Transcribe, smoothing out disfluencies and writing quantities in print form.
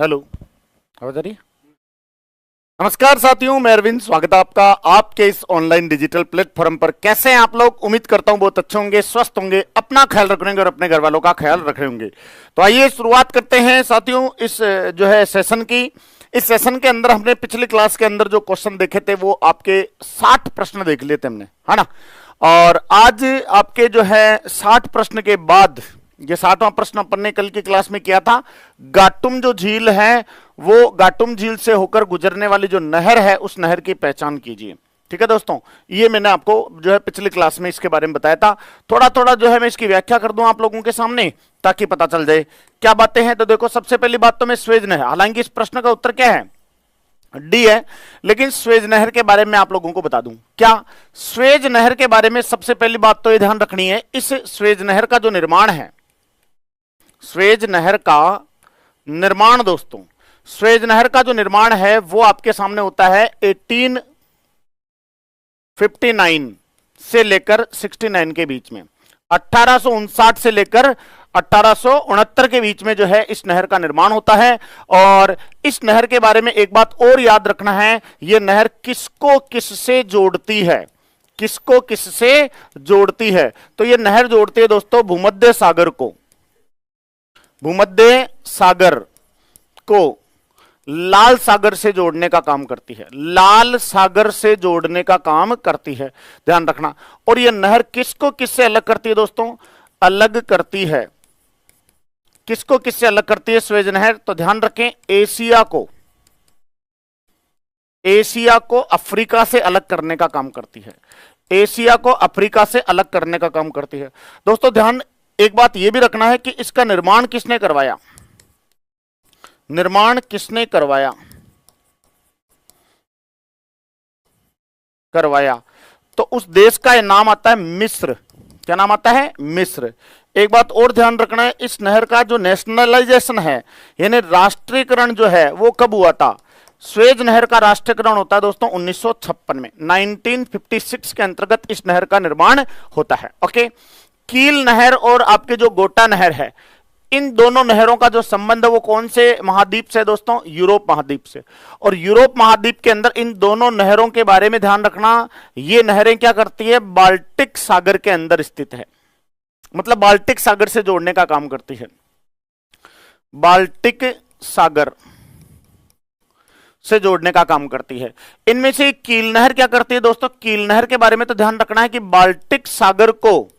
Hello, आवाज आ रही है? नमस्कार साथियों, मैं अरविंद, स्वागत है आपका आपके इस ऑनलाइन डिजिटल प्लेटफॉर्म पर। कैसे हैं आप लोग? उम्मीद करता हूं बहुत अच्छे होंगे, स्वस्थ होंगे, अपना ख्याल रख रहे होंगे और अपने घर वालों का ख्याल रख रहे होंगे। तो आइए शुरुआत करते हैं साथियों इस जो है सेशन की। इस सेशन के अंदर हमने पिछली क्लास के अंदर जो क्वेश्चन देखे थे वो आपके 60 प्रश्न देख लिए थे हमने, है ना। और आज आपके जो है 60 प्रश्न के बाद ये 60वां प्रश्न अपन ने कल की क्लास में किया था। गाटुम जो झील है वो गाटुम झील से होकर गुजरने वाली जो नहर है उस नहर की पहचान कीजिए। ठीक है दोस्तों, ये मैंने आपको जो है पिछली क्लास में इसके बारे में बताया था। थोड़ा थोड़ा जो है मैं इसकी व्याख्या कर दूं आप लोगों के सामने ताकि पता चल जाए क्या बातें हैं। तो देखो, सबसे पहली बात तो मैं स्वेज नहर, हालांकि इस प्रश्न का उत्तर क्या है, डी है, लेकिन स्वेज नहर के बारे में आप लोगों को बता दूं। क्या स्वेज नहर के बारे में सबसे पहली बात तो ये ध्यान रखनी है, इस स्वेज नहर का जो निर्माण है, स्वेज नहर का निर्माण दोस्तों, स्वेज नहर का जो निर्माण है वो आपके सामने होता है 1859 से लेकर 69 के बीच में। 1859 से लेकर 1869 के बीच में जो है इस नहर का निर्माण होता है। और इस नहर के बारे में एक बात और याद रखना है, यह नहर किसको किससे जोड़ती है, किसको किससे जोड़ती है। तो यह नहर जोड़ती है दोस्तों भूमध्य सागर को, भूमध्य सागर को लाल सागर से जोड़ने का काम करती है, लाल सागर से जोड़ने का काम करती है, ध्यान रखना। और यह नहर किसको किससे अलग करती है दोस्तों, अलग करती है, किसको किससे अलग करती है स्वेज नहर, तो ध्यान रखें एशिया को, एशिया को अफ्रीका से अलग करने का काम करती है, एशिया को अफ्रीका से अलग करने का काम करती है। दोस्तों ध्यान, एक बात यह भी रखना है कि इसका निर्माण किसने करवाया, निर्माण किसने करवाया, तो उस देश का यह नाम आता है मिस्र। क्या नाम आता है? मिस्र। एक बात और ध्यान रखना है, इस नहर का जो नेशनलाइजेशन है यानी राष्ट्रीयकरण जो है वो कब हुआ था। स्वेज नहर का राष्ट्रीयकरण होता है दोस्तों 1956 में, 1956 के अंतर्गत इस नहर का निर्माण होता है। ओके, कील नहर और आपके जो गोटा नहर है, इन दोनों नहरों का जो संबंध है वो कौन से महाद्वीप से दोस्तों, यूरोप महाद्वीप से। और यूरोप महाद्वीप के अंदर इन दोनों नहरों के बारे में ध्यान रखना, ये नहरें क्या करती है, बाल्टिक सागर के अंदर स्थित है, मतलब बाल्टिक सागर से जोड़ने का काम करती है, बाल्टिक सागर से जोड़ने का काम करती है। इनमें से कील नहर क्या करती है दोस्तों, कील नहर के बारे में तो ध्यान रखना है कि बाल्टिक सागर को